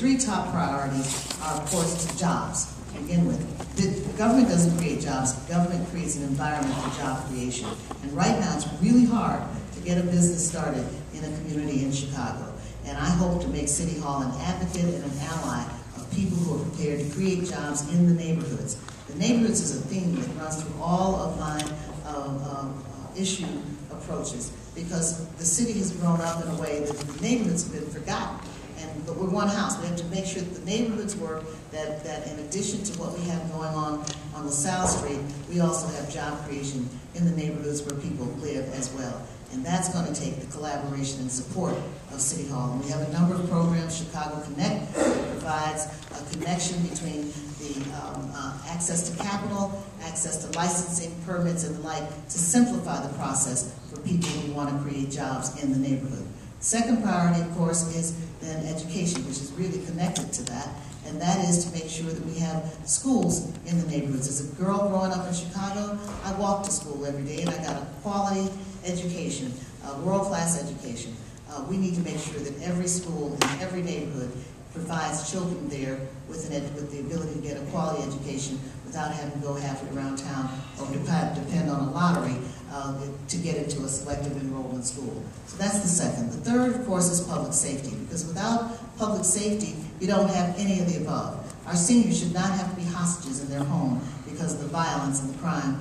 three top priorities are, of course, jobs, to begin with. The government doesn't create jobs, government creates an environment for job creation. And right now it's really hard to get a business started in a community in Chicago. And I hope to make City Hall an advocate and an ally of people who are prepared to create jobs in the neighborhoods. The neighborhoods is a theme that runs through all of my issue approaches, because the city has grown up in a way that the neighborhoods have been forgotten. But we're one house. We have to make sure that the neighborhoods work, that in addition to what we have going on LaSalle Street, we also have job creation in the neighborhoods where people live as well. And that's going to take the collaboration and support of City Hall. And we have a number of programs, Chicago Connect, that provides a connection between the access to capital, access to licensing, permits, and the like, to simplify the process for people who want to create jobs in the neighborhood. Second priority, of course, is then education, which is really connected to that, and that is to make sure that we have schools in the neighborhoods. As a girl growing up in Chicago, I walked to school every day, and I got a quality education, world-class education. We need to make sure that every school in every neighborhood provides children there with the ability to get a quality education without having to go halfway around town or depend on a lottery to get into a selective enrollment school. So that's the second. The third, of course, is public safety, because without public safety, you don't have any of the above. Our seniors should not have to be hostages in their home because of the violence and the crime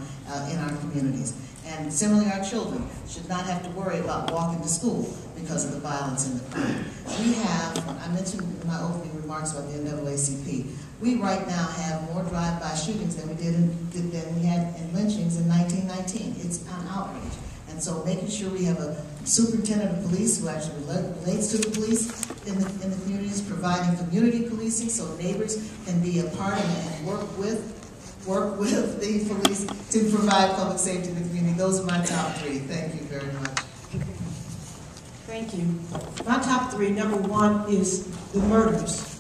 in our communities. And similarly, our children should not have to worry about walking to school because of the violence and the crime. We have, I mentioned in my opening remarks about the NAACP, we right now have more drive-by shootings than we had in lynchings in 1919. It's an outrage. And so making sure we have a superintendent of police who actually relates to the police in the communities, providing community policing so neighbors can be a part of it and work with the police to provide public safety in the community. Those are my top three. Thank you very much. Thank you. My top three, number one is the murders.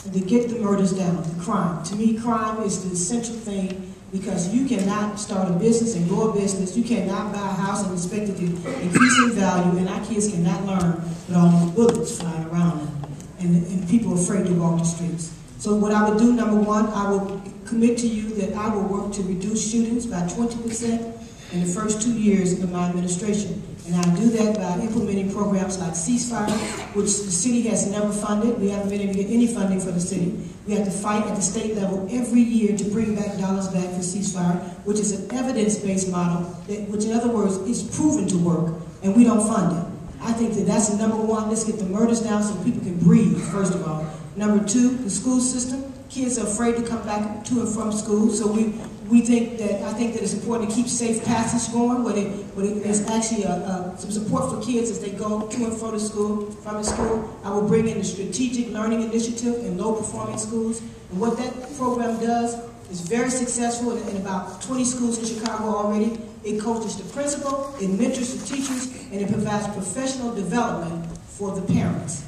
And to get the murders down, the crime. To me, crime is the essential thing, because you cannot start a business and grow a business. You cannot buy a house and expect it to increase in value, and our kids cannot learn with all these bullets flying around them, and people are afraid to walk the streets. So what I would do, number one, I will commit to you that I will work to reduce shootings by 20% in the first 2 years of my administration. And I do that by implementing programs like ceasefire, which the city has never funded. We haven't been able to get any funding for the city. We have to fight at the state level every year to bring back dollars back for ceasefire, which is an evidence-based model, which in other words is proven to work, and we don't fund it. I think that that's the number one. Let's get the murders down so people can breathe, first of all. Number two, the school system. Kids are afraid to come back to and from school, so I think that it's important to keep safe passage going, where there's actually some support for kids as they go to and from school. I will bring in the strategic learning initiative in low-performing schools, and what that program does is very successful in about 20 schools in Chicago already. It coaches the principal, it mentors the teachers, and it provides professional development for the parents.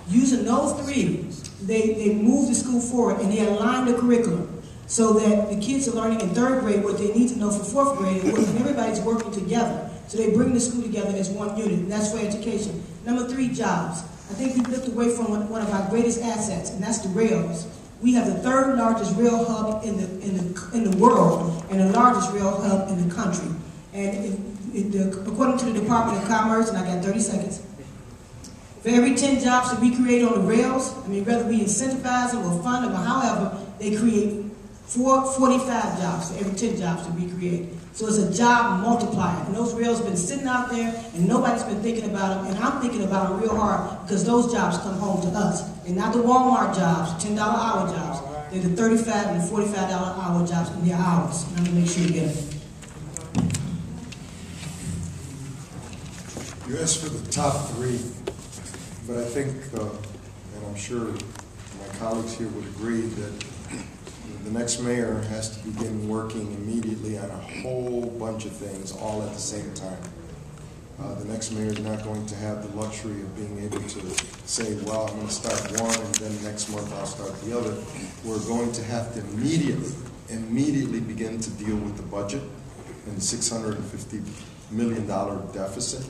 Using those three, they move the school forward, and they align the curriculum so that the kids are learning in third grade what they need to know for fourth grade, and everybody's working together. So they bring the school together as one unit, and that's for education. Number three, jobs. I think we've looked away from one of our greatest assets, and that's the rails. We have the third largest rail hub in the world, and the largest rail hub in the country. And according to the Department of Commerce, and I got 30 seconds, for every 10 jobs that we create on the rails, I mean, whether we incentivize them or fund them or however, they create 45 jobs for every 10 jobs that we create. So it's a job multiplier. And those rails have been sitting out there, and nobody's been thinking about them, and I'm thinking about them real hard, because those jobs come home to us. And not the Walmart jobs, $10 hour jobs. They're the $35 and the $45 hour jobs, and they're ours. And I'm going to make sure you get them. You asked for the top three, but I think, and I'm sure my colleagues here would agree, that the next mayor has to begin working immediately on a whole bunch of things all at the same time. The next mayor is not going to have the luxury of being able to say, well, I'm going to start one and then next month I'll start the other. We're going to have to immediately begin to deal with the budget and the $650 million deficit,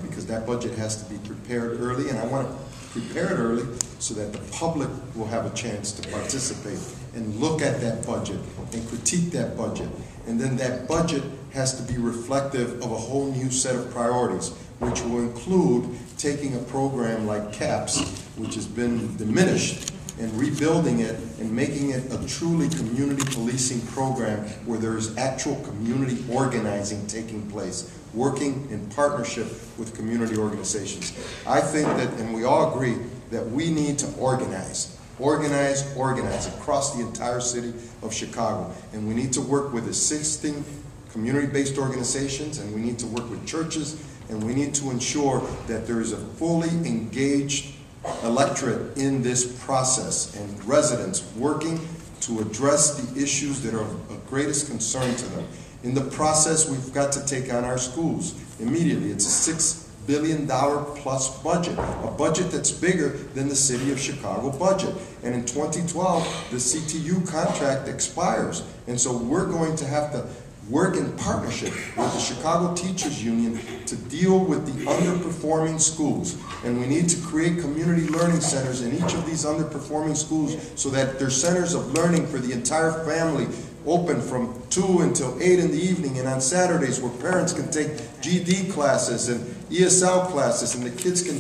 because that budget has to be prepared early, and I want to prepare it early so that the public will have a chance to participate and look at that budget and critique that budget. And then that budget has to be reflective of a whole new set of priorities, which will include taking a program like CAPS, which has been diminished, and rebuilding it and making it a truly community policing program where there is actual community organizing taking place, working in partnership with community organizations. I think that, and we all agree, that we need to organize across the entire city of Chicago. And we need to work with assisting community-based organizations, and we need to work with churches, and we need to ensure that there is a fully engaged electorate in this process and residents working to address the issues that are of greatest concern to them. In the process, we've got to take on our schools immediately. It's a $6 billion plus budget, a budget that's bigger than the city of Chicago budget. And in 2012, the CTU contract expires. And so we're going to have to work in partnership with the Chicago Teachers Union to deal with the underperforming schools. And we need to create community learning centers in each of these underperforming schools so that they're centers of learning for the entire family, open from 2 until 8 in the evening, and on Saturdays where parents can take GD classes and ESL classes, and the kids can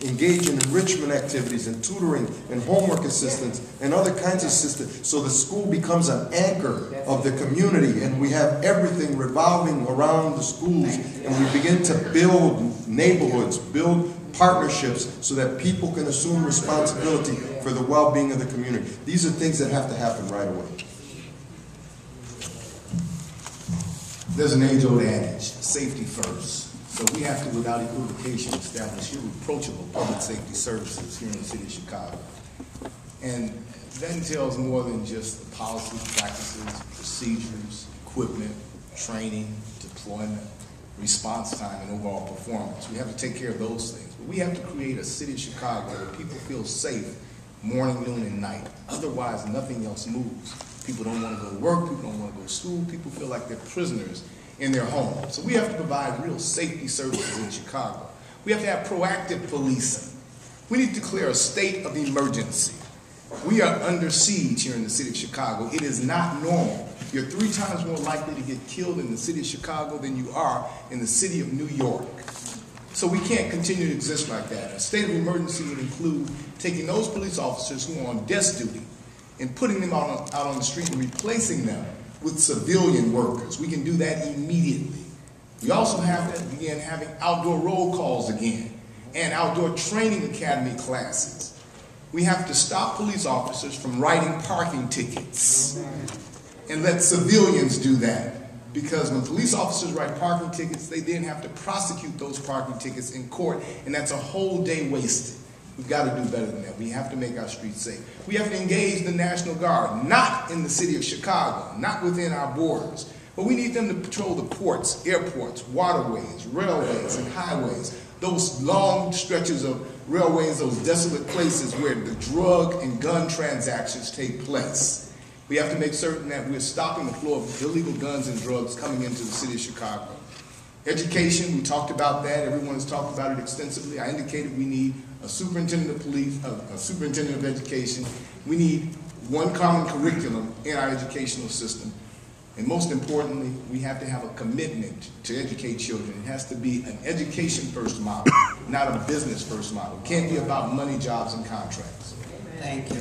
engage in enrichment activities and tutoring and homework assistance and other kinds of assistance, so the school becomes an anchor of the community, and we have everything revolving around the schools, and we begin to build neighborhoods, build partnerships so that people can assume responsibility for the well-being of the community. These are things that have to happen right away. There's an age-old adage, safety first. So we have to, without equivocation, establish irreproachable public safety services here in the city of Chicago. And that entails more than just the policies, practices, procedures, equipment, training, deployment, response time, and overall performance. We have to take care of those things. But we have to create a city of Chicago where people feel safe morning, noon, and night. Otherwise, nothing else moves. People don't want to go to work, people don't want to go to school, people feel like they're prisoners in their homes. So we have to provide real safety services in Chicago. We have to have proactive policing. We need to declare a state of emergency. We are under siege here in the city of Chicago. It is not normal. You're 3 times more likely to get killed in the city of Chicago than you are in the city of New York. So we can't continue to exist like that. A state of emergency would include taking those police officers who are on desk duty and putting them out on the street and replacing them with civilian workers. We can do that immediately. We also have to begin having outdoor roll calls again and outdoor training academy classes. We have to stop police officers from writing parking tickets and let civilians do that. Because when police officers write parking tickets, they then have to prosecute those parking tickets in court, and that's a whole day wasted. We've got to do better than that. We have to make our streets safe. We have to engage the National Guard, not in the city of Chicago, not within our borders, but we need them to patrol the ports, airports, waterways, railways, and highways, those long stretches of railways, those desolate places where the drug and gun transactions take place. We have to make certain that we're stopping the flow of illegal guns and drugs coming into the city of Chicago. Education, we talked about that. Everyone has talked about it extensively. I indicated we need a superintendent of police, a superintendent of education. We need one common curriculum in our educational system. And most importantly, we have to have a commitment to educate children. It has to be an education-first model, not a business-first model. It can't be about money, jobs, and contracts. Thank you.